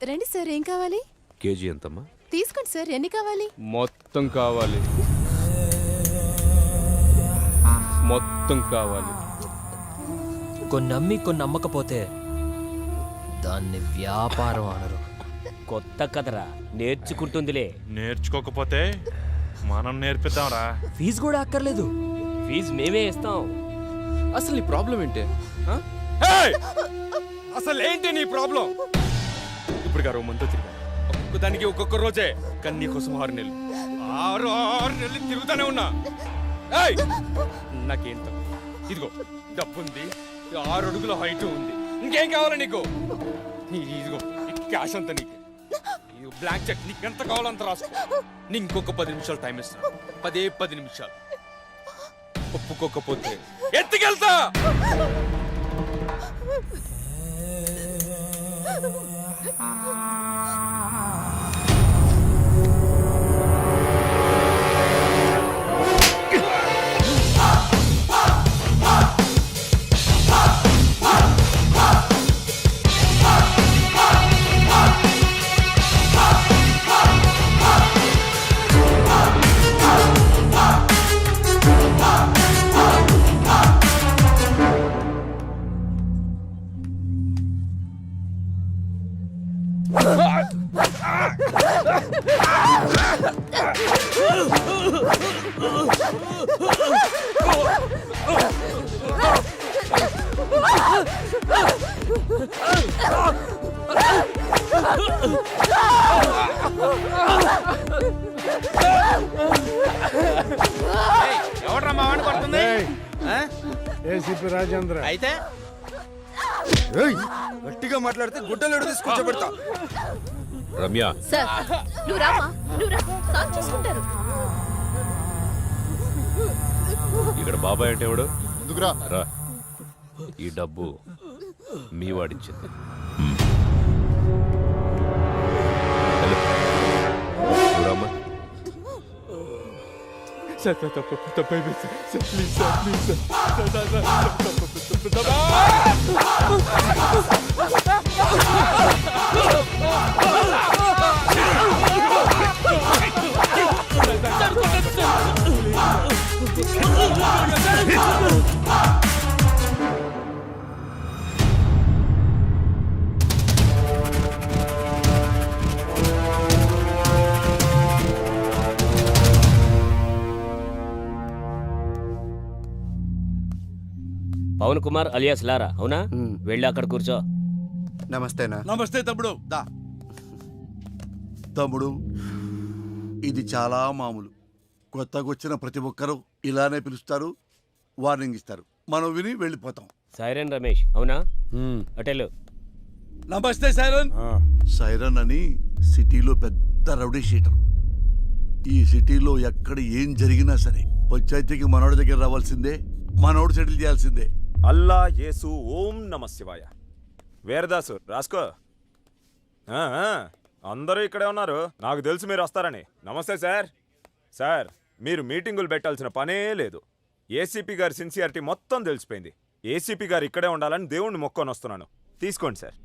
రండి సార్, ఏం కావాలి? కేజీ ఎంతమ్మా? తీసుకోండి సార్, ఎన్ని కావాలి? మొత్తం కావాలి, మొత్తం కావాలి. కొన్ని అమ్మి కొన్ని అమ్మకపోతే దాన్ని వ్యాపారం అనరు. కొత్త కథరా, నేర్చుకుంటుందిలే. నేర్చుకోకపోతే మనం నేర్పిద్దాంరా. ఫీజు కూడా అక్కర్లేదు, ఫీజు మేమే ఇస్తాం. అసలు నీ ప్రాబ్లం ఏంటి? అసలు ఏంటి నీ ప్రాబ్లం? ఇప్పుడు గారు మంతో తిరిగా ఒక్కొక్క దానికి ఒక్కొక్క రోజే, కానీ నీకోసం 6 నెలలు 6 నెలలు తిరుగుతానే ఉన్నా. నాకేం తక్కువ? ఇదిగో డబ్బుంది, 6 అడుగుల హైట్ ఉంది, ఇంకేం కావాలి నీకు? ఇదిగో క్యాష్ అంతా నీకు, బ్లాంక్ చెక్ నీకు ఎంత కావాలంత రాసుకో. నీ ఇంకొక 10 నిమిషాలు టైం ఇస్తాను, 10 నిమిషాలు. ఒప్పుకోకపోతే ఎత్తుకెళ్తా. ఎవడ్రా మా వాడిని కొడుతుంది? ఏసీపీ రాజేంద్ర. అయితే గట్టిగా మాట్లాడితే గుడ్డలు తీసుకొచ్చబెడతా. రమ్య, సార్ నువ్వు రామా, నువ్వు రా, సాల్వ్ చేసుకుంటారు. ఇక్కడ బాబాయ్ అంటే ఎవడు? ఎందుకురా? రా, ఈ డబ్బు మీ వాడిచ్చింది. రామ్మా. సార్ తప్పైపోయింది sir, please sir, please sir. Pavan Kumar alias Lara, అవునా? వెళ్ళి అక్కడ కూర్చో. నమస్తేనా? నమస్తే తమ్ముడు. దా తమ్ముడు, ఇది చాలా మామూలు. కొత్తగా వచ్చిన ప్రతి ఒక్కరూ ఇలానే పిలుస్తారు, వార్నింగ్ ఇస్తారు, మనం విని వెళ్ళిపోతాం. సైరన్ రమేష్, అవునా? అటెలు. నమస్తే సైరన్. సైరన్ అని సిటీలో పెద్ద రౌడీ షీటర్. ఈ సిటీలో ఎక్కడ ఏం జరిగినా సరే పంచాయతీకి మనోడి దగ్గర రావాల్సిందే, మనోడు సెటిల్ చేయాల్సిందే. అల్లా యేసు ఓం నమ శివాయ. వీరదాసు రాసుకో. అందరూ ఇక్కడే ఉన్నారు, నాకు తెలుసు మీరు వస్తారని. నమస్తే సార్. సార్, మీరు మీటింగులు పెట్టాల్సిన పనే లేదు. ఏసీపీ గారి సిన్సియారిటీ మొత్తం తెలిసిపోయింది. ఏసీపీ గారు ఇక్కడే ఉండాలని దేవుణ్ణి మొక్కొని వస్తున్నాను. తీసుకోండి సార్.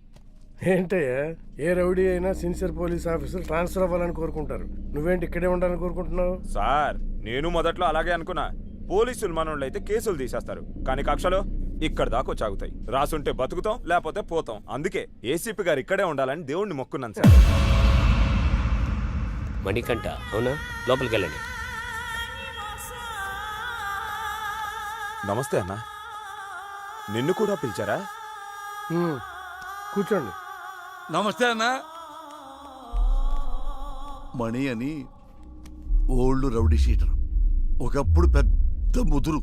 ఏంటయ్యా, ఏ రౌడీ అయినా సిన్సియర్ పోలీస్ ఆఫీసర్ ట్రాన్స్ఫర్ అవ్వాలని కోరుకుంటారు. నువ్వేంటి ఇక్కడే ఉండాలని కోరుకుంటున్నావు? సార్, నేను మొదట్లో అలాగే అనుకున్నా. పోలీసులు మనోళ్ళు అయితే కేసులు తీసేస్తారు, కానీ కక్షలో ఇక్కడ దాకా చాగుతాయి. రాసుంటే బతుకుతాం, లేకపోతే పోతాం. అందుకే ఏసీపీ గారు ఇక్కడే ఉండాలని దేవుణ్ణి మొక్కున్నాను సార్. మణికంఠ, అవునా? లోపలికి వెళ్ళండి. నమస్తే అన్న. నిన్ను కూడా పిలిచారా? కూర్చోండి. నమస్తే అన్న. మణి అని ఓల్డ్ రౌడీ షీటర్. ఒకప్పుడు పెద్ద ముదురు,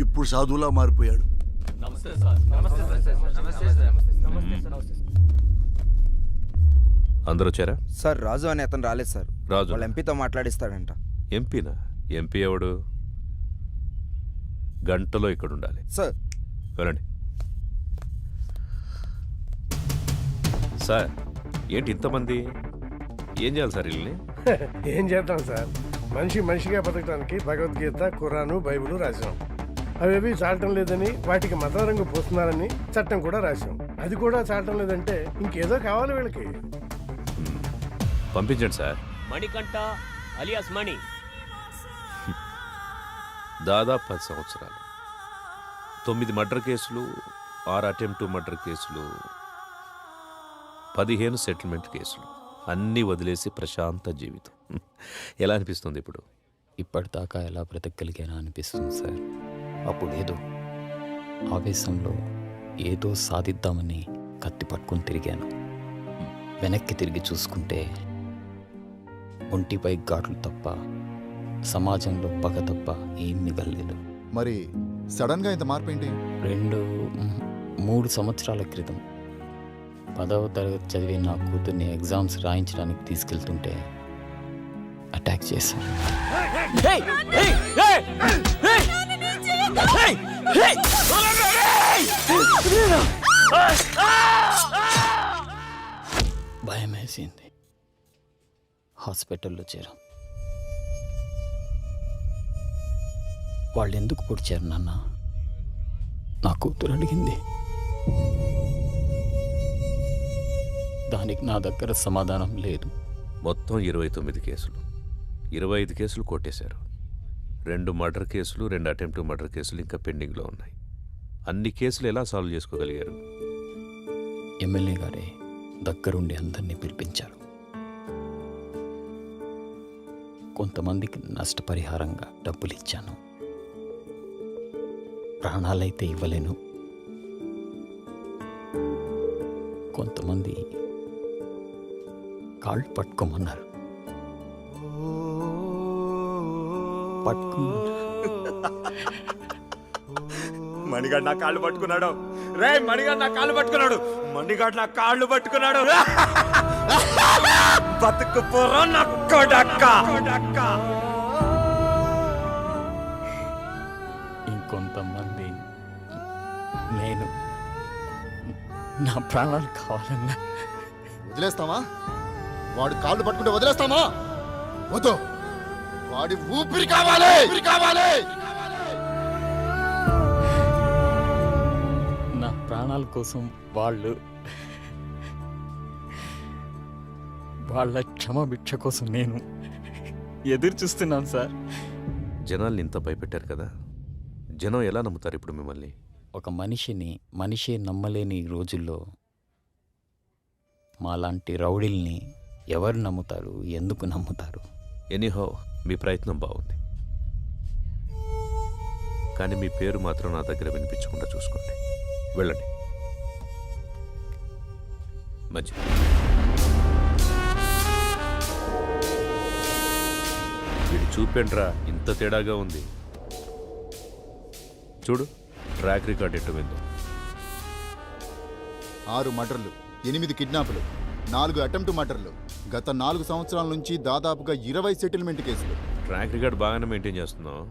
ఇప్పుడు సాధువులా మారిపోయాడు. అందరూ వచ్చారా? సార్, రాజు అని అతను రాలేదు సార్. రాజు వాళ్ళ ఎంపీతో మాట్లాడిస్తాడంట. ఎంపీనా? ఎంపీ ఎవడు? గంటలో ఇక్కడ ఉండాలి సార్. వెళ్ళండి. సార్, ఏంటి ఇంతమంది? ఏం చేయాలి సార్ వీళ్ళని? ఏం చేద్దాం సార్, మనిషిగా బతకడానికి భగవద్గీత, ఖురాను, బైబిల్ రాశాం. అవేవి చాలటం లేదని వాటికి మత రంగు పోస్తున్నారని చట్టం కూడా రాశాం. అది కూడా చాటం లేదంటే ఇంకేదో కావాలి వీళ్ళకి. పంపించండి సార్. మణికంఠ అలియాస్ మణి. దాదాపు 10 సంవత్సరాలు, 9 మర్డర్ కేసులు, 6 అటెంప్ట్ మర్డర్ కేసులు, 15 సెటిల్మెంట్ కేసులు, అన్నీ వదిలేసి ప్రశాంత జీవితం. ఎలా అనిపిస్తుంది ఇప్పుడు? ఇప్పటిదాకా ఎలా బ్రతకగలిగానా అనిపిస్తుంది సార్. అప్పుడేదో ఆవేశంలో ఏదో సాధిద్దామని కత్తి పట్టుకొని తిరిగాను. వెనక్కి తిరిగి చూసుకుంటే ఒంటిపై ఘాట్లు తప్ప, సమాజంలో పగ తప్ప ఏం మిగలలేదు. మరి సడన్ గా ఇంత మార్పు ఏంటి? 3 సంవత్సరాల క్రితం 10వ తరగతి చదివి నా కూతుర్ని ఎగ్జామ్స్ రాయించడానికి తీసుకెళ్తుంటే అటాక్ చేశాను. భయం వేసింది. హాస్పిటల్లో చేరాం. వాళ్ళు ఎందుకు పొడిచారు నాన్న? నా కూతురు అడిగింది. దానికి నా దగ్గర సమాధానం లేదు. మొత్తం 29 కేసులు, 25 కేసులు కొట్టేశారు. 2 మర్డర్ కేసులు, 2 అటెంప్ట్ మర్డర్ కేసులు ఇంకా పెండింగ్లో ఉన్నాయి. అన్ని కేసులు ఎలా సాల్వ్ చేసుకోగలిగారు? ఎమ్మెల్యే గారే దగ్గరుండి అందరినీ పిలిపించారు. కొంతమందికి నష్టపరిహారంగా డబ్బులు ఇచ్చాను. ప్రాణాలైతే ఇవ్వలేను. కొంతమంది కాళ్ళు పట్టుకోమన్నారు. మణిగాడు నా కాళ్ళు పట్టుకున్నాడు. రే మణిగాడు నా కాళ్ళు పట్టుకున్నాడు. మణిగాడు నా కాళ్ళు పట్టుకున్నాడు. బతుకు పోరా నా కొడక్క. ఇంకొంతమంది నేను నా ప్రాణాలు కావాలన్నా వదిలేస్తామా? వాడు కాళ్ళు పట్టుకుంటే వదిలేస్తామా? వద్దు, వాడి ఊపిరి కావాలి, ఊపిరి కావాలి. నా ప్రాణాల కోసం వాళ్ళ క్షమభిక్ష కోసం నేను ఎదురు చూస్తున్నాను సార్. జనాల్ని ఇంత భయపెట్టారు కదా, జనం ఎలా నమ్ముతారు ఇప్పుడు మిమ్మల్ని? ఒక మనిషే నమ్మలేని ఈ రోజుల్లో మాలాంటి రౌడీల్ని ఎవరు నమ్ముతారు? ఎందుకు నమ్ముతారు? ఎనీహో మీ ప్రయత్నం బాగుంది, కానీ మీ పేరు మాత్రం నా దగ్గర వినిపించకుండా చూసుకోండి. వెళ్ళండి. మంచిది. వీడు చూపేంట్రా ఇంత తేడాగా ఉంది. చూడు ట్రాక్ రికార్డ్ ఎట్టు విందో. 6 మర్డర్లు, 8 కిడ్నాపులు, 4 అటెంప్ట్ మర్డర్లు, గత 4 సంవత్సరాల నుంచి దాదాపుగా 20 సెటిల్మెంట్ కేసులు. ట్రాక్ రికార్డ్ బాగానే మెయింటైన్ చేస్తున్నావు.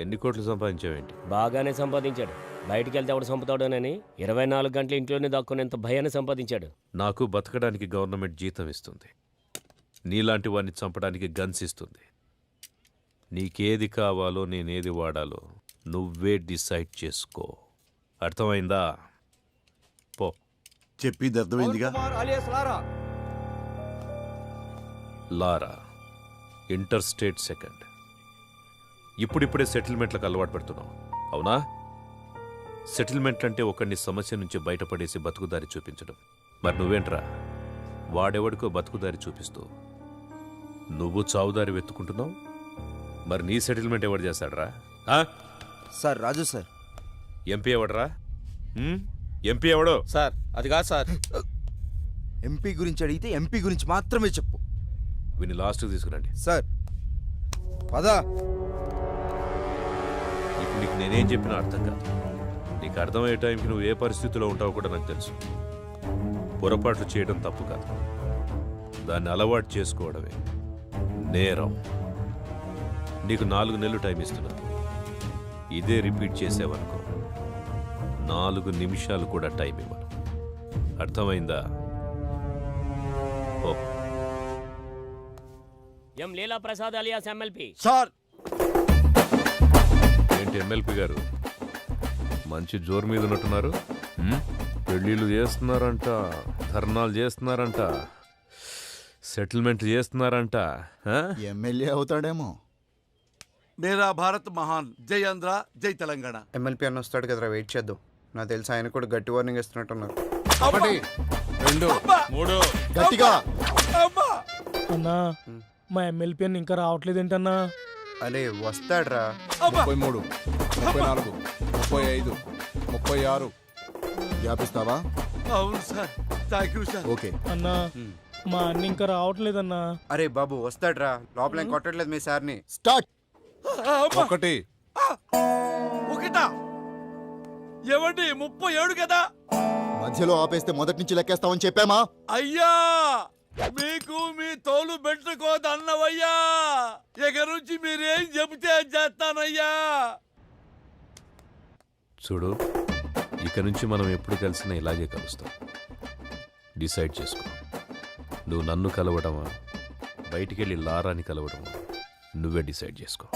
ఎన్ని కోట్లు సంపాదించావేంటి? బాగానే సంపాదించాడు. బయటికి వెళ్తే ఎవడు చంపుతాడోనని 24 గంటలు ఇంట్లోనే దాక్కునేంత భయాన్ని సంపాదించాడు. నాకు బతకడానికి గవర్నమెంట్ జీతం ఇస్తుంది, నీలాంటి వాడిని చంపడానికి గన్స్ ఇస్తుంది. నీకేది కావాలో నేనేది వాడాలో నువ్వే డిసైడ్ చేసుకో. అర్థమైందా? పో. చెప్పింది అర్థమైందిగా. లారా ఇంటర్ స్టేట్ సెకండ్. ఇప్పుడిప్పుడే సెటిల్మెంట్లకు అలవాటు పెడుతున్నావు, అవునా? సెటిల్మెంట్ అంటే ఒకడిని సమస్య నుంచి బయటపడేసి బతుకుదారి చూపించడం. మరి నువ్వేంట్రా, వాడెవడికో బతుకుదారి చూపిస్తూ నువ్వు చావుదారి వెతుకుంటున్నావు. మరి నీ సెటిల్మెంట్ ఎవడు చేస్తాడరా? సార్ రాజు సార్. ఎంపీ ఎవడరా? ఎంపీ ఎవడో? సార్ అది కాదు సార్. ఎంపీ గురించి అడిగితే ఎంపీ గురించి మాత్రమే చెప్పు. వీని లాస్ట్కి తీసుకురండి. సార్ పదా. ఇప్పుడు నీకు నేనేం చెప్పినా అర్థం కాదు. నీకు అర్థమయ్యే టైంకి నువ్వు ఏ పరిస్థితిలో ఉంటావో కూడా నాకు తెలుసు. పొరపాట్లు చేయడం తప్పు కాదు, దాన్ని అలవాటు చేసుకోవడమే నేరం. నీకు 4 నెలలు టైం ఇస్తున్నాను. ఇదే రిపీట్ చేసావనుకో 4 నిమిషాలు కూడా టైం ఇవ్వను. అర్థమైందా? ఓ. ఎం లీలా ప్రసాద్ అలియాస్ ఎమ్మెల్పీ. సార్ ఏంటి ఎమ్మెల్పీ గారు, మంచి జోరు మీద ఉన్నట్టున్నారు? పెళ్ళిళ్ళు చేస్తున్నారంట, ధర్నాలు చేస్తున్నారంట, సెటిల్మెంట్లు చేస్తున్నారంట. ఆ? ఎమ్మెల్యే అవుతాడేమో. మేరా భారత్ మహాన్, జై ఆంధ్ర, జై తెలంగాణ. ఎమ్మెల్పీ అన్న వస్తాడు కదరా, వెయిట్ చేద్దాం. నాకు తెలిసి ఆయన కూడా గట్టి వార్నింగ్ ఇస్తున్నట్టున్నారు. 1 2 3 గట్టిగా. అన్నా మా ఎమ్మెల్పీ అని ఇంకా రావట్లేదు ఏంటన్నా? అరే వస్తాడ్రా. 33 34 35 36 వ్యాపిస్తావా? అవును sir, thank you sir. Okay. అన్నా మా అన్న ఇంకా రావట్లేదన్నా. అరే బాబు వస్తాడ్రా, లోపల ఏం కొట్టట్లేదు మీ సార్ని. స్టార్ట్. 1 ఒకటా? ఏమండి 37 కదా? మధ్యలో ఆపేస్తే మొదటి నుంచి లెక్కేస్తామని చెప్పామా? అయ్యా మీకు మీ తోలు పెట్టుకోదన్నవయ్యా. ఇక నుంచి మీరేం చెబితే అది చేస్తానయ్యా. చూడు, ఇక నుంచి మనం ఎప్పుడు కలిసినా ఇలాగే కలుస్తాం. డిసైడ్ చేసుకో. నువ్వు నన్ను కలవడమా, బయటికెళ్ళి లారాని కలవడమా, నువ్వే డిసైడ్ చేసుకో.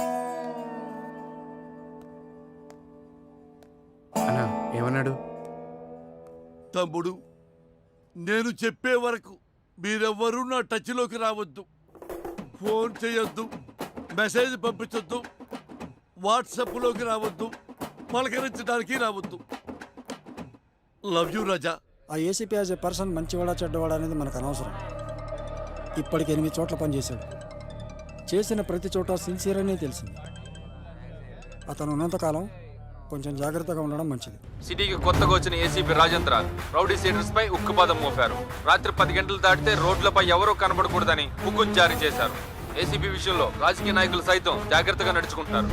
అన్నా ఏమన్నాడు? తమ్ముడు, నేను చెప్పే వరకు మీరెవ్వరూ నా టచ్లోకి రావద్దు. ఫోన్ చేయొద్దు, మెసేజ్ పంపించొద్దు, వాట్సాప్లోకి రావద్దు, పలకరించడానికి రావద్దు. లవ్ యూ రాజా. ఆ ఏసీపీ యాజ్ ఏ పర్సన్ మంచివాడా చెడ్డవాడా అనేది మనకు అనవసరం. ఇప్పటికి 8 చోట్ల పనిచేశాడు. చేసిన ప్రతి చోట సిన్సియర్ అనే తెలిసింది. అతను ఉన్నంతకాలం కొంచెం జాగ్రత్తగా ఉండడం మంచిది. సిటీకి కొత్తగా వచ్చిన ఏసీపీ రాజేంద్ర రౌడీ సీడర్స్ పై ఉక్కుపాదం మోపారు. రాత్రి 10 గంటలు దాటితే రోడ్లపై ఎవరూ కనబడకూడదని హుకుం జారీ చేశారు. ఏసీపీ విషయంలో రాజకీయ నాయకులు సైతం జాగ్రత్తగా నడుచుకుంటారు.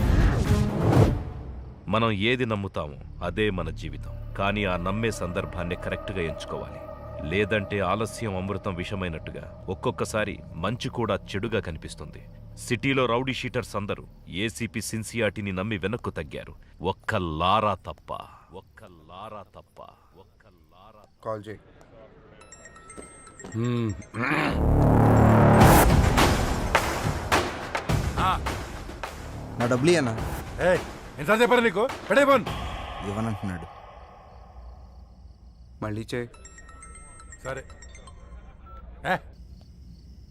మనం ఏది నమ్ముతామో అదే మన జీవితం. కానీ ఆ నమ్మే సందర్భాన్ని కరెక్ట్గా ఎంచుకోవాలి. లేదంటే ఆలస్యం అమృతం విషమైనట్టుగా ఒక్కొక్కసారి మంచి కూడా చెడుగా కనిపిస్తుంది. సిటీలో రౌడీ షీటర్స్ అందరూ ఏసీపీ సిన్సియారిటీని నమ్మి వెనక్కు తగ్గారు. ఒక్క లారా తప్ప. కాల్ చేయి. నా డబ్బులు అన్నా. ఎంత చెప్పారు నీకు? పెడేపోన్ ఇవ్వనంటున్నాడు. మళ్ళీ చేయి. సరే.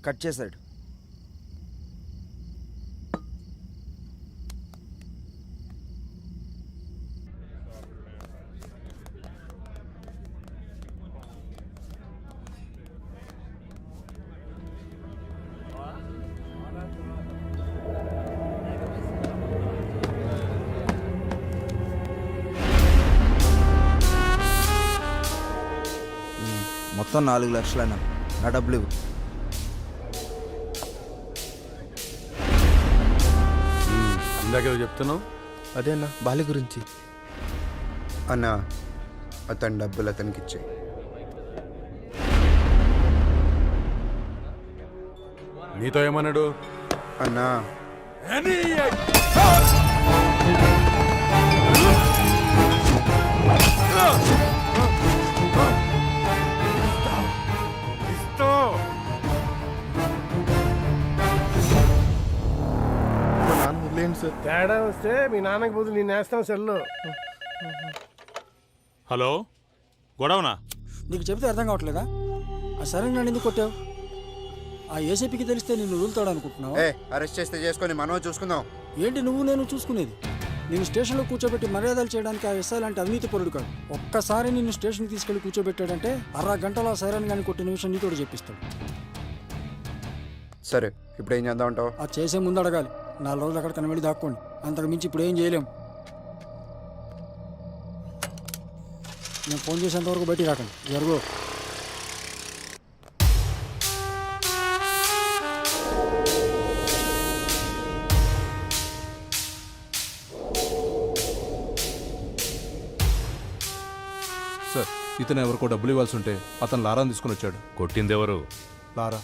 కట్ చేశాడు. మొత్తం 4 లక్షలైనా. నా డబ్బులు ఇవ్వు. ఇందాకేదో చెప్తున్నావు. అదే అన్న, బాలి గురించి. అన్నా అతని డబ్బులు అతనికి ఇచ్చే. నీతో ఏమన్నాడు? అన్నా తేడా వస్తే మీ నాన్నకి బదులు నేను వేస్తాం సెల్లో. హలో, గొడవనా? నీకు చెబితే అర్థం కావట్లేదా? ఆ సరే నన్ను ఎందుకు కొట్టావు? ఆ ఏసీపీకి తెలిస్తే నిన్ను వదులుతాడు అనుకుంటున్నావు? అరెస్ట్ చేస్తే చేసుకొని మనం చూసుకుందాం. ఏంటి నువ్వు నేను చూసుకునేది? నేను స్టేషన్లో కూర్చోబెట్టి మర్యాదలు చేయడానికి ఆ ఎస్ఐ లాంటి అవినీతి పరుడు కాదు. ఒక్కసారి నిన్ను స్టేషన్కి తీసుకెళ్లి కూర్చోబెట్టాడంటే 1/2 గంటలో ఆ సైరన్ కానీ కొట్టిన విషయం నీతోడు చెప్పిస్తాడు. సరే, ఇప్పుడు ఏం చేద్దాం అంటావు? అది చేసే ముందు అడగాలి. 4 రోజులు అక్కడికన్నా వెళ్ళి దాక్కోండి. అంతకు మించి ఇప్పుడు ఏం చేయలేం. నేను ఫోన్ చేసేంత వరకు బయటికి రాకండి. జరుగు. సార్, ఇతను ఎవరికో డబ్బులు ఇవ్వాల్సి ఉంటే అతను లారాని తీసుకుని వచ్చాడు. కొట్టిందెవరు? లారా.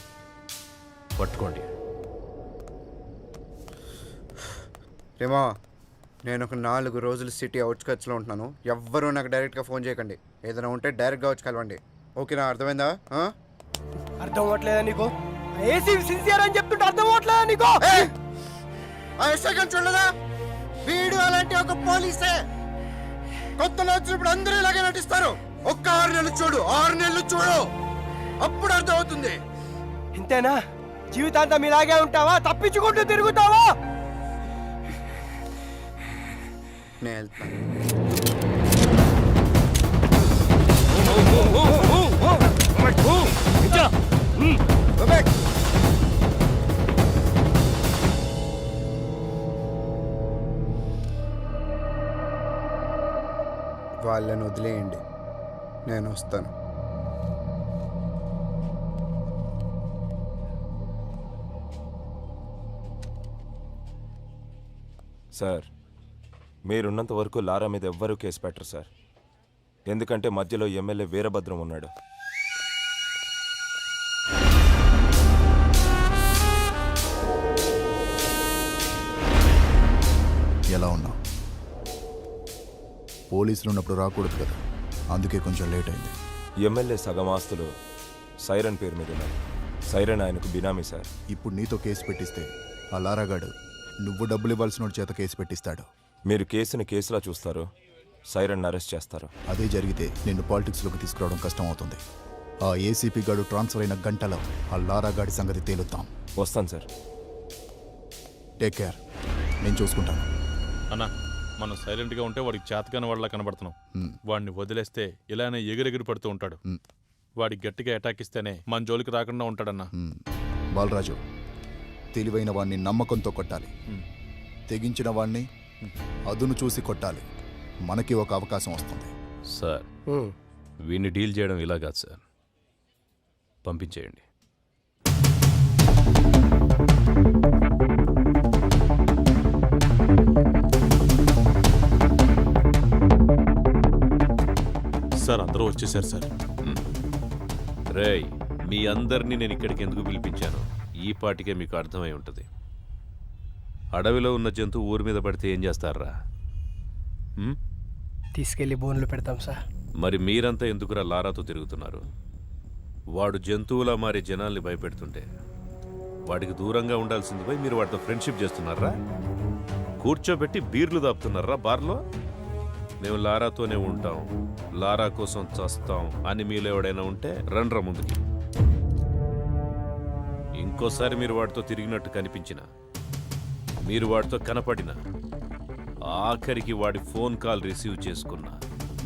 పట్టుకోండి. రేమా, నేను ఒక 4 రోజులు సిటీ అవుట్స్కట్స్లో ఉంటున్నాను. ఎవ్వరూ నాకు డైరెక్ట్గా ఫోన్ చేయకండి. ఏదైనా ఉంటే డైరెక్ట్గా వచ్చి కలవండి. ఓకేనా? అర్థమైందా? అర్థం అవ్వట్లేదా నీకు? ఏసీపీ సిన్సియర్ అని చెప్తుంటే అర్థం అవ్వట్లేదా నీకు? ఆ ఎస్ఐ చూడలేదా? వీడు అలాంటి ఒక పోలీసే. కొత్తలో వచ్చినప్పుడు అందరూ ఇలాగే నటిస్తారు. ఒక్క 6 నెలలు చూడు, 6 నెలలు చూడు, అప్పుడు అర్థమవుతుంది. ఇంతేనా? జీవితాంతం ఇలాగే ఉంటావా? తప్పించుకుంటూ తిరుగుతావా? నేను వెళ్తాను. వాళ్ళని వదిలేయండి, నేను వస్తాను. సార్, మీరున్నంత వరకు లారా మీద ఎవ్వరూ కేసు పెట్టరు సార్. ఎందుకంటే మధ్యలో ఎమ్మెల్యే వీరభద్రం ఉన్నాడు. ఎలా ఉన్నావు? పోలీసులు ఉన్నప్పుడు రాకూడదు కదా, అందుకే కొంచెం లేట్ అయింది. ఎమ్మెల్యే సగం ఆస్తులు సైరన్ పేరు మీద ఉన్నాయి. సైరన్ ఆయనకు బినామీ సార్. ఇప్పుడు నీతో కేసు పెట్టిస్తే ఆ లారాగాడు నువ్వు డబ్బులు ఇవ్వాల్సిన వాడి చేత కేసు పెట్టిస్తాడు. మీరు కేసుని కేసులా చూస్తారు, సైరన్ అరెస్ట్ చేస్తారు. అదే జరిగితే నిన్ను పాలిటిక్స్లోకి తీసుకురావడం కష్టం అవుతుంది. ఆ ఏసీపీ గాడు ట్రాన్స్ఫర్ అయిన గంటలో ఆ లారాగాడి సంగతి తేలుద్దాం. వస్తాను సార్. టేక్ కేర్, నేను చూసుకుంటాను. అన్నా, మనం సైలెంట్గా ఉంటే వాడికి చేతకాని వాళ్ళ కనబడుతున్నాం. వాడిని వదిలేస్తే ఇలానే ఎగిరెగిరి పడుతూ ఉంటాడు. వాడికి గట్టిగా అటాక్ ఇస్తేనే మన జోలికి రాకుండా ఉంటాడన్నా. బాలరాజు, తెలివైన వాడిని నమ్మకంతో కొట్టాలి, తెగించిన వాడిని అదును చూసి కొట్టాలి. మనకి ఒక అవకాశం వస్తుంది. సార్, వీడిని డీల్ చేయడం ఇలా కాదు సార్, పంపించేయండి. సార్, అందరూ వచ్చేసారు సార్. రేయ్, మీ అందరినీ నేను ఇక్కడికి ఎందుకు పిలిపించాను ఈ పాటికే మీకు అర్థమై ఉంటుంది. అడవిలో ఉన్న జంతువు ఊరి మీద పడితే ఏం చేస్తారా? తీసుకెళ్లి బోన్లు పెడతాం సార్. మరి మీరంతా ఎందుకురా లారాతో తిరుగుతున్నారు? వాడు జంతువులా మారి జనాల్ని భయపెడుతుంటే వాడికి దూరంగా ఉండాల్సింది పోయి మీరు వాడితో ఫ్రెండ్షిప్ చేస్తున్నారా? కూర్చోబెట్టి బీర్లు దాపుతున్నారా బార్లో? మేము లారాతోనే ఉంటాం, లారా కోసం చస్తాం అని మీలో ఎవడైనా ఉంటే రండ్రా ముందుకి. ఇంకోసారి మీరు వాడితో తిరిగినట్టు కనిపించినా, మీరు వాడితో కనపడినా, ఆఖరికి వాడి ఫోన్ కాల్ రిసీవ్ చేసుకున్నా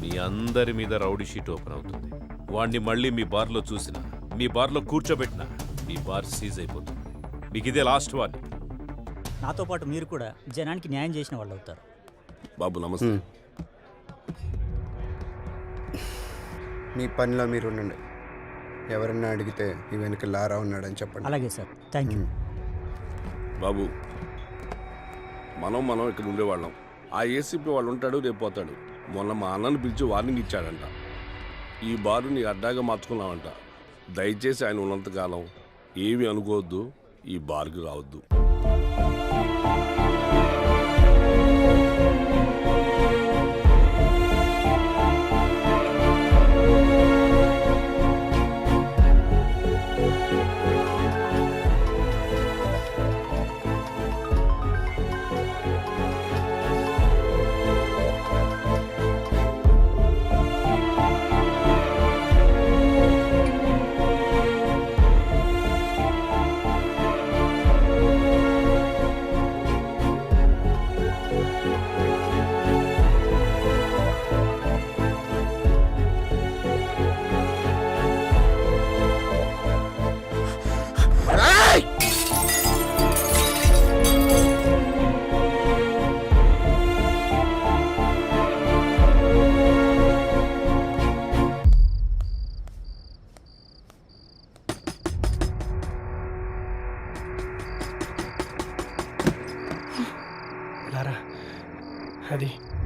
మీ అందరి మీద రౌడీ షీట్ ఓపెన్ అవుతుంది. వాడిని మళ్ళీ మీ బార్లో చూసినా, మీ బార్లో కూర్చోబెట్టినా మీ బార్ సీజ్ అయిపోతుంది. మీకు ఇదే లాస్ట్ వార్నింగ్. నాతో పాటు మీరు కూడా జనానికి న్యాయం చేసిన వాళ్ళు అవుతారు. బాబు నమస్తే. మీ పనిలో మీరు ఉండండి. ఎవరన్నా అడిగితే ఈ వెనక లారా ఉన్నాడని చెప్పండి. అలాగే సార్, థ్యాంక్ యూ. బాబు, మనం ఇక్కడ ఉండేవాళ్ళం. ఆ ఏసీపీ వాళ్ళు ఉంటాడు, రేపు పోతాడు. మొన్న మా అన్నను పిలిచి వార్నింగ్ ఇచ్చాడంట. ఈ బారు నీ అడ్డాగా మార్చుకున్నావంట. దయచేసి ఆయన ఉన్నంతకాలం ఏమి అనుకోవద్దు, ఈ బార్కి రావద్దు.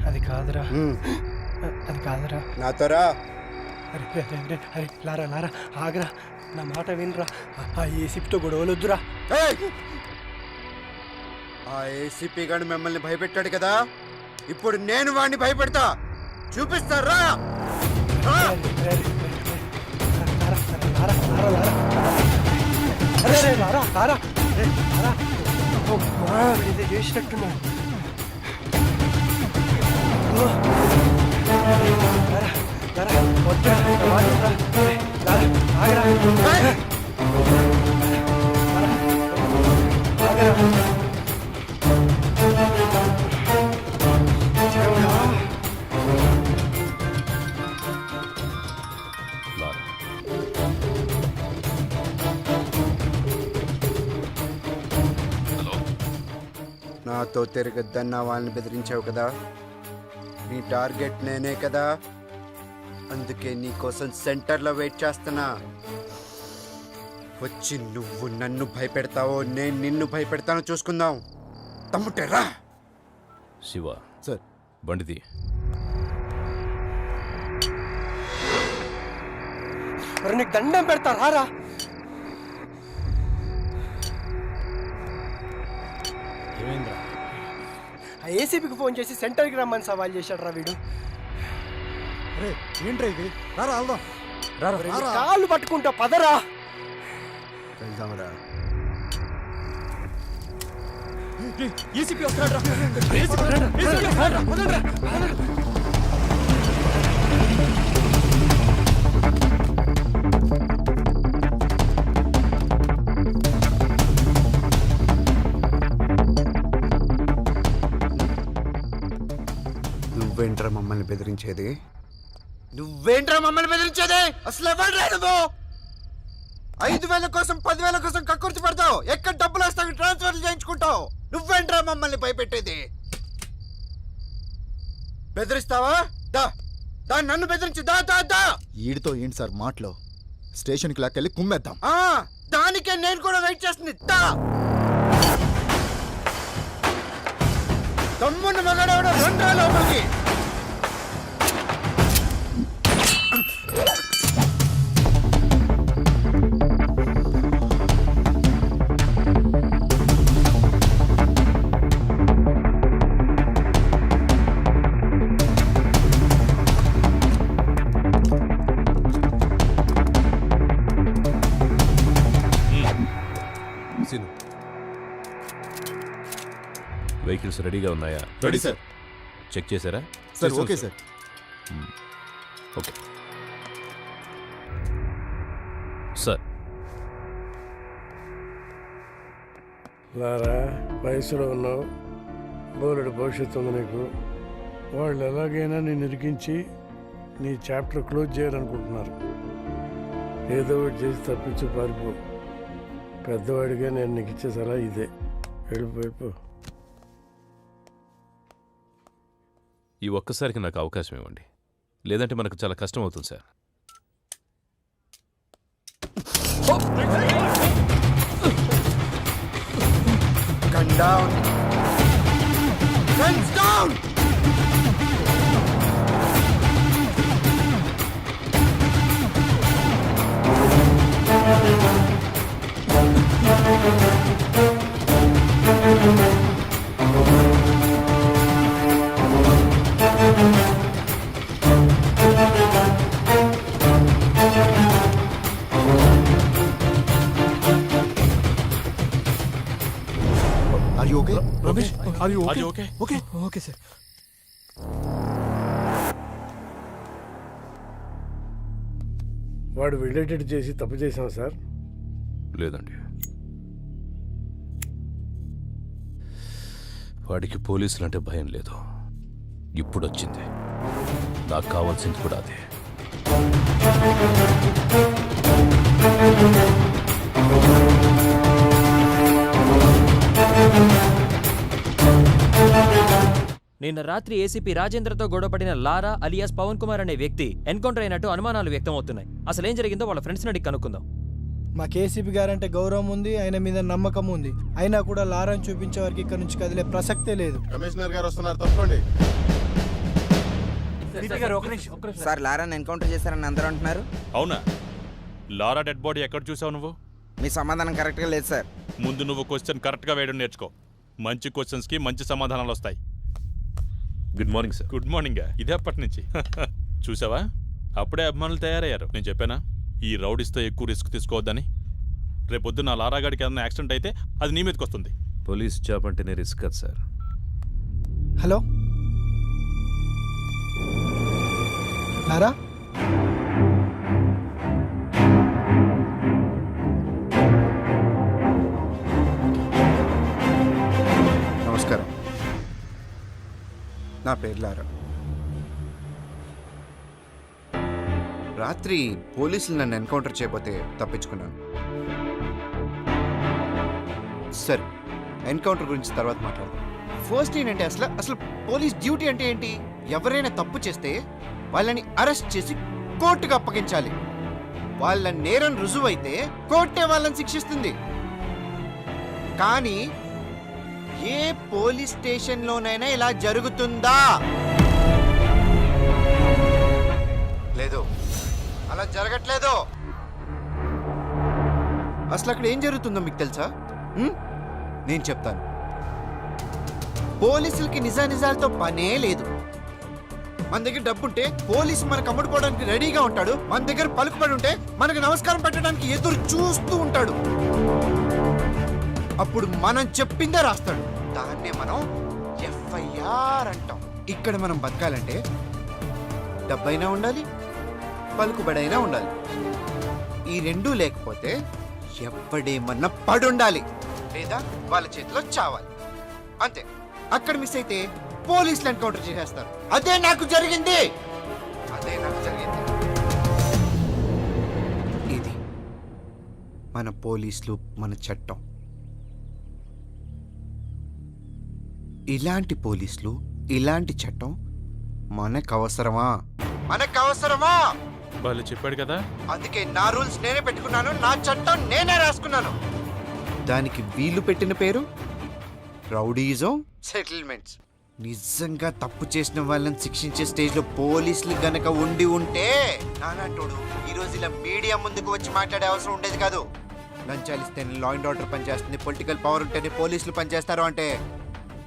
అది కాదురా, అది కాదురా. నాతోరా. అరే లారా లారా, ఆగరా, నా మాట వినరా. ఆ ఏసీపీతో గొడవలు వద్దురా. ఆ ఏసీపీ గారు మిమ్మల్ని భయపెట్టాడు కదా, ఇప్పుడు నేను వాడిని భయపెడతా. చూపిస్తారా? చేసినట్టున్నా. వద్దు లారా, నాతో తిరగద్దన్న వాళ్ళని బెదిరించావు కదా, నీ టార్గెట్ నేనే కదా, అందుకే నీ కోసం సెంటర్లో వెయిట్ చేస్తున్నా. వచ్చి నువ్వు నన్ను భయపెడతావో నేను నిన్ను భయపెడతానో చూసుకుందాం. తమ్ముటేరా. శివ సార్. బండిది. నీకు దండం పెడతా రారా. ఆ ఏసీపీకి ఫోన్ చేసి సెంటర్కి రమ్మని సవాల్ చేశాడు రా వీడు. ఏంట్రా ఇది? రారా వెళ్దాం. కాళ్ళు పట్టుకుంటా పదరా. వెళ్దాంరా. ఏసీపీ వస్తాడు. నువ్వేంట్రా మమ్మల్ని బెదిరించేది? నువ్వేంట్రా మమ్మల్ని బెదిరించేది? అసలు ఎవరు నువ్వు? 5,000 కోసం 10,000 కోసం కక్కుర్చి పడతావు. ఎక్కడ డబ్బులు వస్తావు ట్రాన్స్ఫర్లు చేయించుకుంటావు. నువ్వేంట్రా మమ్మల్ని భయపెట్టేది? బెదిరిస్తావా? దా దా నన్ను బెదిరించి దా దా దా. ఈడితో ఏంటి సార్ మాటలో? స్టేషన్కి లాక్కెళ్ళి కుమ్మేద్దాం. దానికే నేను కూడా వెయిట్ చేస్తుంది. దా తమ్మున్న మగాడవడ రండ్రా లోపలికి. వెహికల్స్ రెడీగా ఉన్నాయా? Ready sir. చెక్ చేశారా? Sir okay sir. Okay sir. Lara, వయసులో ఉన్నావు, బోలెడు భవిష్యత్తు ఉంది నీకు. వాళ్ళు ఎలాగైనా నేను ఇరికించి నీ చాప్టర్ క్లోజ్ చేయాలనుకుంటున్నారు. ఏదో ఒకటి చేసి తప్పించి పారిపో. పెద్దవాడిగా నేను నీకు ఇచ్చే సలహా ఇదే. వెళ్ళిపోయిపో. ఈ ఒక్కసారికి నాకు అవకాశం ఇవ్వండి, లేదంటే మనకు చాలా కష్టం అవుతుంది sir. Gun down. Guns down. Are you okay? Ramesh, Are you are you okay? okay? Okay sir. వాడు వెళ్ళేటట్టు చేసి తప్పు చేశాం సార్. లేదండి, వాడికి పోలీసులంటే భయం లేదు. ఇప్పుడు వచ్చింది. నాకు కావాల్సింది కూడా అదే. నిన్న రాత్రి ఏసీపీ రాజేంద్రతో గొడవపడిన లారా అలియాస్ పవన్ కుమార్ అనే వ్యక్తి ఎన్కౌంటర్ అయినట్టు అనుమానాలు వ్యక్తమవుతున్నాయి. అసలు ఏం జరిగిందో వాళ్ళ ఫ్రెండ్స్ని అడిగి కనుక్కుందాం. మా కేసీపీ గారంటే గౌరవం ఉంది, ఆయన మీద నమ్మకం ఉంది. అయినా కూడా లారాని చూపించే వరకు ఇక్కడ నుంచి కదిలే ప్రసక్తే లేదు. కమిషనర్ గారు వస్తున్నారు, తప్పండి. సార్, లారాని ఎన్కౌంటర్ చేశారని అందరూ అంటున్నారు. అవునా? లారా డెడ్ బాడీ ఎక్కడ చూసావు నువ్వు? మీ సమాధానం కరెక్ట్గా లేదు సార్. ముందు నువ్వు క్వశ్చన్ కరెక్ట్గా వేయడం నేర్చుకో. మంచి క్వశ్చన్స్కి మంచి సమాధానాలు వస్తాయి. Good morning sir. Good morning. ఇదే అప్పటి నుంచి చూసావా, అప్పుడే అభిమానులు తయారయ్యారు. నేను చెప్పానా ఈ రౌడీస్తో ఎక్కువ రిస్క్ తీసుకోవద్దని? రేపొద్దు నా లారాగాడికి ఏదైనా యాక్సిడెంట్ అయితే అది నీ మీదకి వస్తుంది. పోలీస్ జాబ్ అంటేనే రిస్క్ కదా సార్. హలో లారా, నా పేరు లారా. రాత్రి పోలీసులు నన్ను ఎన్కౌంటర్ చేయబోతే తప్పించుకున్నాను. సరే, ఎన్కౌంటర్ గురించి తర్వాత మాట్లాడదాం. ఫస్ట్ ఏంటంటే అసలు పోలీస్ డ్యూటీ అంటే ఏంటి? ఎవరైనా తప్పు చేస్తే వాళ్ళని అరెస్ట్ చేసి కోర్టుకు అప్పగించాలి. వాళ్ళ నేరం రుజువైతే కోర్టే వాళ్ళని శిక్షిస్తుంది. కానీ ఏ పోలీస్ స్టేషన్లోనైనా ఇలా జరుగుతుందా? లేదు, అలా జరగట్లేదు. అసలు అక్కడ ఏం జరుగుతుందో మీకు తెలుసా? నేను చెప్తాను. పోలీసులకి నిజానిజాలతో పనే లేదు. మన దగ్గర డబ్బుంటే పోలీసు మనకు అమ్ముడుకోవడానికి రెడీగా ఉంటాడు. మన దగ్గర పలుకుబడి ఉంటే మనకు నమస్కారం పెట్టడానికి ఎదురు చూస్తూ ఉంటాడు. అప్పుడు మనం చెప్పిందే రాస్తాడు. దాన్నే మనం ఎఫ్ఐఆర్ అంటాం. ఇక్కడ మనం బతకాలంటే డబ్బైనా ఉండాలి, పలుకుబడైనా ఉండాలి. ఈ రెండూ లేకపోతే ఎవడేమన్నా పడుండాలి, లేదా వాళ్ళ చేతిలో చావాలి. అంతే. అక్కడ మిస్ అయితే పోలీసులు ఎన్కౌంటర్ చేసేస్తారు. అదే నాకు జరిగింది. ఇది మన పోలీసులు, మన చట్టం. ఇలాంటి పోలీసులు, ఇలాంటి చట్టం మనకు అవసరమా? వాళ్ళు చెప్పాడు కదా, అందుకే నా రూల్స్ నేనే పెట్టుకున్నాను, నా చట్టం నేనే రాసుకున్నాను. దానికి వీళ్ళు పెట్టిన పేరు రౌడీజం సెటిల్మెంట్స్. నిజంగా తప్పు చేసిన వాళ్ళని శిక్షించే స్టేజ్ లో పోలీసులు గనక ఉండి ఉంటే నానాటోడు ఈరోజు ఇలా మీడియా ముందుకు వచ్చి మాట్లాడే అవసరం ఉండేది కాదు. లంచాలు ఇస్తేనే లా అండ్ ఆర్డర్ పనిచేస్తుంది, పొలిటికల్ పవర్ ఉంటేనే పోలీసులు పనిచేస్తారు అంటే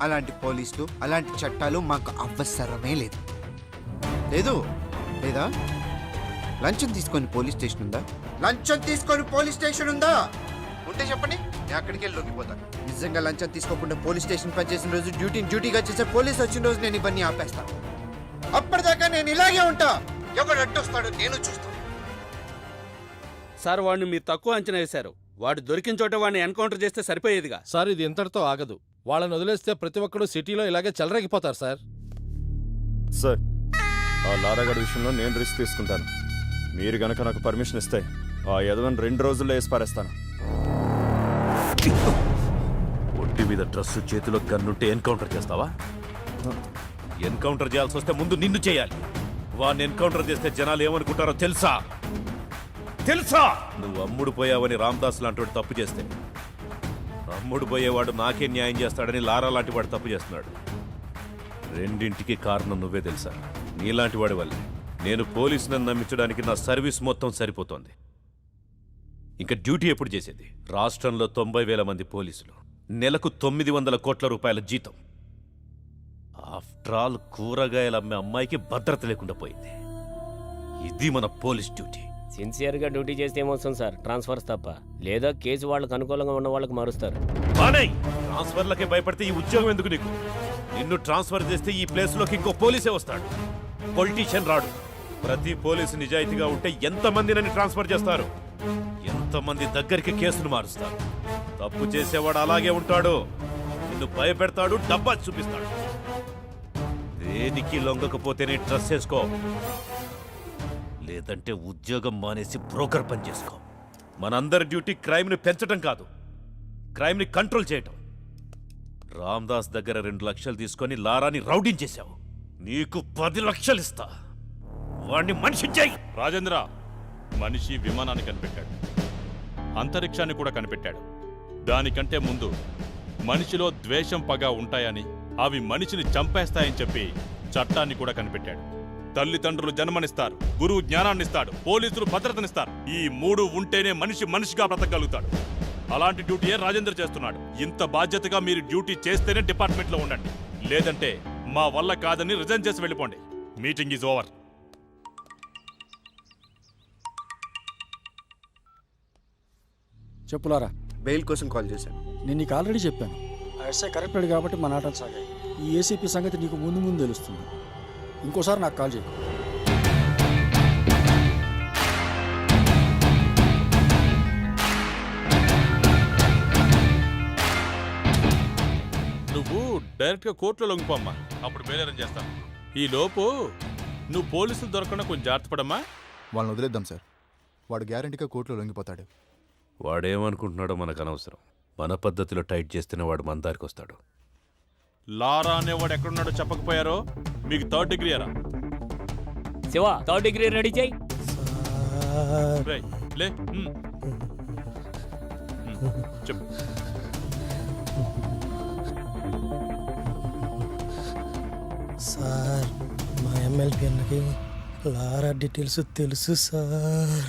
అలాంటి పోలీసులు, అలాంటి చట్టాలు మాకు అవసరమే లేదు. లేదా? లంచం తీసుకొని పోలీస్ స్టేషన్ ఉందా? ఉంటే చెప్పండి, నేను అక్కడికి వెళ్ళి లొంగిపోతాను. నిజంగా లంచం తీసుకోకుండా పోలీస్ స్టేషన్ పనిచేసిన రోజు డ్యూటీగా చేసే పోలీస్ వచ్చిన రోజు నేను ఇవన్నీ ఆపేస్తాను. అప్పటిదాకా నేను ఇలాగే ఉంటా. ఎవడు అడ్డొస్తాడో నేను చూస్తాను. సార్, వాడిని మీరు తక్కువ అంచనా వేశారు. వాడు దొరికిన చోట వాడిని ఎన్కౌంటర్ చేస్తే సరిపోయేదిగా. సార్, ఇది ఇంతటితో ఆగదు. వాళ్ళని వదిలేస్తే ప్రతి ఒక్కడు సిటీలో ఇలాగే చెలరేగిపోతారు సార్. సార్, ఆ లారాగడ్ విషయంలో నేను రిస్క్ తీసుకుంటాను. మీరు గనక నాకు పర్మిషన్ ఇస్తే ఆ యదవని 2 రోజుల్లో వేసి పారేస్తాను. ఒంటి మీద డ్రెస్, చేతిలో గన్నుంటే ఎన్కౌంటర్ చేస్తావా? ఎన్కౌంటర్ చేయాల్సి వస్తే ముందు నిన్ను చేయాలి. వాడిని ఎన్కౌంటర్ చేస్తే జనాలు ఏమనుకుంటారో తెలుసా? నువ్వు అమ్ముడు పోయావని రామ్దాస్ లాంటి తప్పు చేస్తే అమ్ముడు పోయేవాడు నాకే న్యాయం చేస్తాడని లారా లాంటి వాడు తప్పు చేస్తున్నాడు. రెండింటికి కారణం నువ్వే తెలుసా? నీలాంటి వాడి వల్లే నేను పోలీసులను నమ్మించడానికి నా సర్వీస్ మొత్తం సరిపోతోంది. ఇంకా డ్యూటీ ఎప్పుడు చేసేది? రాష్ట్రంలో 90,000 మంది పోలీసులు, నెలకు 900 కోట్ల రూపాయల జీతం. ఆఫ్టర్ ఆల్ కూరగాయలు అమ్మే అమ్మాయికి భద్రత లేకుండా పోయింది. ఇది మన పోలీస్ డ్యూటీ. సిన్సియర్గా డ్యూటీ చేస్తే ఏమొస్తుంది సార్? ట్రాన్స్ఫర్స్ తప్ప. లేదా కేసు వాళ్ళకు అనుకూలంగా ఉన్న వాళ్ళకి మారుస్తారు. ట్రాన్స్ఫర్లకే భయపడితే ఈ ఉద్యోగం ఎందుకు నీకు? నిన్ను ట్రాన్స్ఫర్ చేస్తే ఈ ప్లేస్లోకి ఇంకో పోలీసే వస్తాడు, పొలిటీషియన్ రాడు. ప్రతి పోలీసు నిజాయితీగా ఉంటే ఎంతమంది నన్ను ట్రాన్స్ఫర్ చేస్తారు? ఎంతమంది దగ్గరికి కేసును మారుస్తారు? తప్పు చేసేవాడు అలాగే ఉంటాడు. నిన్ను భయపెడతాడు, డబ్బా చూపిస్తాడు. దేనికి లొంగకపోతేనే డ్రెస్ చేసుకో, లేదంటే ఉద్యోగం మానేసి బ్రోకర్ పని చేసుకో. మనందరి డ్యూటీ క్రైమ్ని పెంచడం కాదు, క్రైమ్ని కంట్రోల్ చేయటం. రామ్దాస్ దగ్గర 2 లక్షలు తీసుకొని లారాని రౌడించేశావు. నీకు 10 లక్షలు ఇస్తా. వాడిని మనిషి చెయ్యి. రాజేంద్ర, మనిషి విమానాన్ని కనిపెట్టాడు, అంతరిక్షాన్ని కూడా కనిపెట్టాడు. దానికంటే ముందు మనిషిలో ద్వేషం, పగ ఉంటాయని, అవి మనిషిని చంపేస్తాయని చెప్పి చట్టాన్ని కూడా కనిపెట్టాడు. తల్లిదండ్రులు జన్మనిస్తారు, గురువు జ్ఞానాన్నిస్తాడు, పోలీసులు భద్రతనిస్తారు. ఈ 3 ఉంటేనే మనిషి మనిషిగా బ్రతకగలుగుతాడు. అలాంటి డ్యూటీయే రాజేంద్ర చేస్తున్నాడు. ఇంత బాధ్యతగా మీరు డ్యూటీ చేస్తేనే డిపార్ట్మెంట్లో ఉండండి, లేదంటే మా వల్ల కాదని రిజైన్ చేసి వెళ్ళిపోండి. Meeting is over. చెప్పులారా. బెయిల్ కోసం కాల్ చేశాను. నేను నీకు ఆల్రెడీ చెప్పాను, ఆ ఎస్ఐ కరెక్టెడ్ కాబట్టి మన ఆటలు సాగాయి. ఈ ఏసీపీ సంగతి నీకు ముందు తెలుస్తుంది. ఇంకోసారి నాకు కాల్ చేయి. నువ్వు డైరెక్ట్గా కోర్టులో లొంగిపోమ్మా, అప్పుడు బెయిల్ అరేంజ్ చేస్తాను. ఈ లోపు నువ్వు పోలీసులు దొరకకుండా కొంచెం జాగ్రత్త పడమ్మా. వాళ్ళని వదిలేద్దాం సార్, వాడు గ్యారంటీగా కోర్టులో లొంగిపోతాడు. వాడేమనుకుంటున్నాడో మనకు అనవసరం. మన పద్ధతిలో టైట్ చేస్తేనే వాడు మన దారికి వస్తాడు. లారా అనేవాడు ఎక్కడున్నాడో చెప్పకపోయారో మీకు 3rd డిగ్రీ అరా. శివ 3rd డిగ్రీ రెడీ చేయి. రేయ్, లే. చెప్పు. సార్ మా ఎమ్మెల్పీ అన్నకి లారా డీటెయిల్స్ తెలుసు సార్.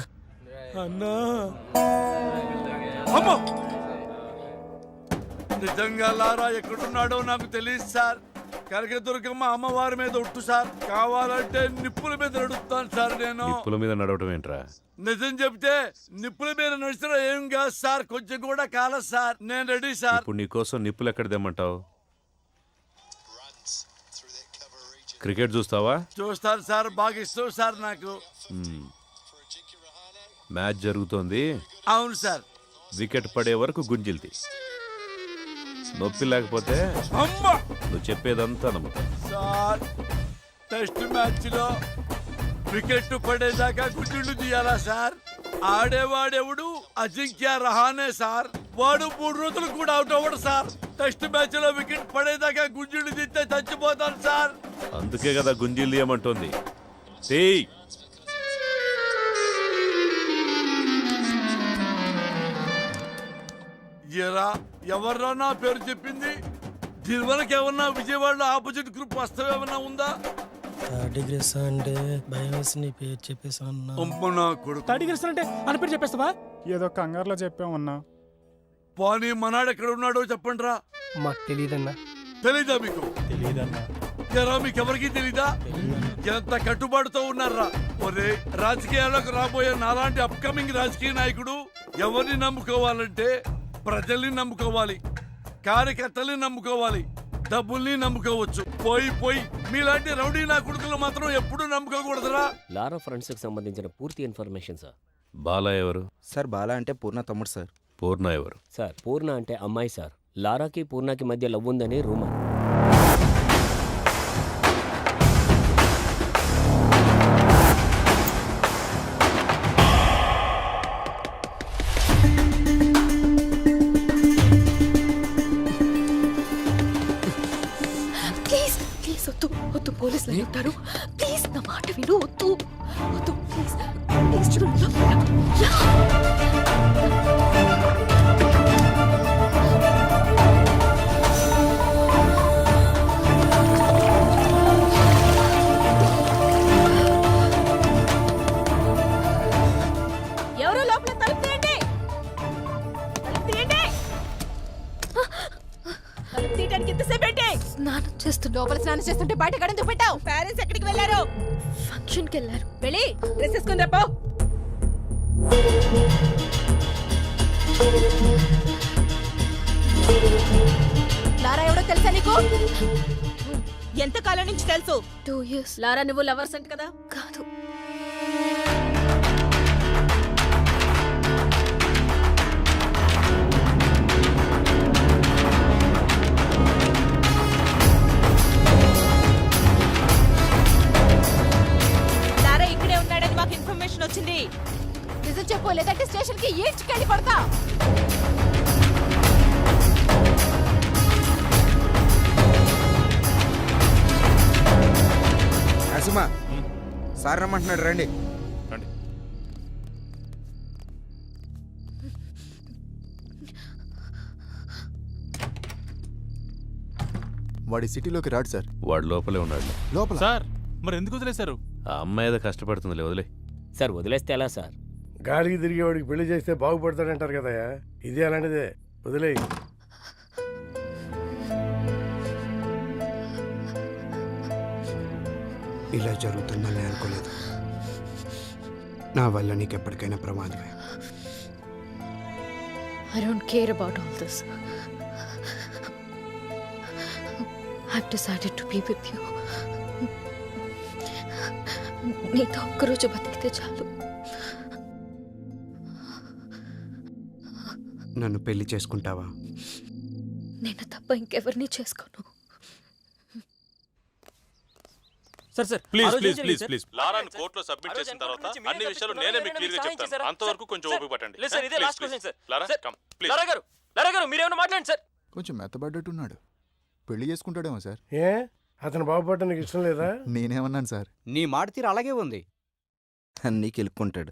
అన్నా అమ్మో! నిజంగా లారా ఎక్కడున్నాడో నాకు తెలియదు సార్. కనకదుర్గమ్మ అమ్మవారి మీద ఒట్టు సార్, కావాలంటే నిప్పుల మీద నడుస్తాను సార్. నేను నిప్పుల మీద నడవటం ఏంట్రా? నిజం చెప్తే నిప్పుల మీద నడిచిన ఏం కాదు సార్, కొంచెం కూడా కాలేదు సార్. నేను రెడీ సార్. ఇప్పుడు నీకోసం నిప్పులు ఎక్కడ తెమ్మంటావు? క్రికెట్ చూస్తావా? చూస్తాను సార్, బాగా ఇష్టం సార్ నాకు. మ్యాచ్ జరుగుతోంది. అవును సార్. వికెట్ పడే వరకు గుంజిల్తి. నొప్పి లేకపోతే నువ్వు చెప్పేదంతా నమ్ముతా. సార్ టెస్ట్ మ్యాచ్ లో వికెట్ పడేదాకా గుంజుళ్ళు తీయాలా సార్? ఆడేవాడెవడు అజింక్య రహానే సార్. వాడు 3 రోజులు కూడా అవుట్ అవ్వడు సార్. టెస్ట్ మ్యాచ్ లో వికెట్ పడేదాకా గుంజుళ్ళు తీస్తే చచ్చిపోతాను సార్. అందుకే కదా గుంజీలు తీయమంటోంది. తీయ్. ఎరా ఎవర్రా నా పేరు చెప్పింది? దీని వరకు ఏమన్నా విజయవాడలో ఆపోజిట్ గ్రూప్ వస్తావు ఏమన్నా ఉందా? 3rd డిగ్రీ అంటే భయం వేసి నీ పేరు చెప్పేసా అన్నా. 3rd డిగ్రీ అంటే అని పేరు చెప్పేస్తావా? ఏదో కంగారులో చెప్పామన్నా. పోనీ మనాడు ఎక్కడ ఉన్నాడో చెప్పండి రా. మాకు తెలియదన్నా. తెలీదా మీకు? తెలియదన్నా. ఎరా మీకు ఎవరికి తెలీదా? ఎంత కట్టుబాటుతో ఉన్నారా? ఒరే, రాజకీయాలకు రాబోయే నాలాంటి అప్కమింగ్ రాజకీయ నాయకుడు ఎవరిని నమ్ముకోవాలంటే ప్రజల్ని నమ్ముకోవాలి, కార్యకర్తల్ని నమ్ముకోవాలి, డబ్బుల్ని నమ్ముకోవచ్చు. పోయి మీలాంటి రౌడీ నా కొడుకులు మాత్రం ఎప్పుడూ నమ్ముకోకూడదురా. లారా ఫ్రెండ్స్ కి సంబంధించిన పూర్తి ఇన్ఫర్మేషన్ సార్. బాలా ఎవరు సార్? బాలా అంటే పూర్ణ తమ్ముడు సార్. పూర్ణ ఎవరు సార్? పూర్ణ అంటే అమ్మాయి సార్. లారాకి పూర్ణకి మధ్య లవ్ ఉందని రూమర్. ప్లీజ్ వద్దు, పోలీసులు ఉంటారు. ప్లీజ్ నా మాట విను. వద్దు ప్లీజ్ చూడు. ఎవరో లోపల తలుపు తీయండి. తీయడానికి ఎంతసేపు ఏంటి? లోపల స్నానం చేస్తుంటే బయట గడెందుకు పెట్టావు? పేరెంట్స్ ఎక్కడికి వెళ్ళారు? ఫంక్షన్కి వెళ్ళారు. వెళ్ళి డ్రెస్ వేసుకుని రేపో. లారా ఎవడో తెలుసా నీకు? ఎంత కాలం నుంచి తెలుసు? 2 years. లారా నువ్వు లవర్స్ అంట కదా? కాదు. లారా ఇక్కడే ఉన్నాడని మాకు ఇన్ఫర్మేషన్ వచ్చింది. నిజం చెప్పు, లేదంటే స్టేషన్ కి ఈడ్చుకెళ్ళి పడతా. నరసింహ సార్ రమ్మంటున్నాడు, రండి. వాడి సిటీలోకి రాడు సార్. వాడు లోపలే ఉన్నాడు. లోపల సార్ మరి ఎందుకు వదిలేశారు? ఆ అమ్మాయి ఏదో కష్టపడుతుందిలే, వదిలే. సార్ వదిలేస్తే ఎలా సార్? గాలికి తిరిగేవాడికి పెళ్లి చేస్తే బాగుపడతాడంటారు కదా, ఇది అలాంటిదే. వదిలే. ఇలా జరుగుతుందని అనుకోలేదు. నా వల్ల నీకు ఎప్పటికైనా ప్రమాదమే. I don't care about all this. I've decided to be with you. నీతో ఒక్కరోజు బతికితే చాలు. నన్ను పెళ్లి చేసుకుంటావా? నేను తప్ప ఇంకెవరిని చేసుకోను. Sir sir please please please please లారాను కోర్టులో సబ్మిట్ చేసిన తర్వాత అన్ని విషయాలు నేనే మీకు క్లియర్ గా చెప్తాను. అంతవరకు కొంచెం ఓపిక పట్టండి. లేదు సార్, ఇదే last question sir. Lara come please. Lara గారు మీరేమైనా మాట్లాడండి సార్. కొంచెం మెత్తబడ్డట్టున్నాడు. పెళ్లి చేసుకుంటాడేమో సార్. ఏ అతను బాగుపడటం నీకు ఇష్టం లేదా? నేనేమన్నాను సార్? నీ మాట తీరు అలాగే ఉంది. అన్నీ కెలుక్కుంటాడు.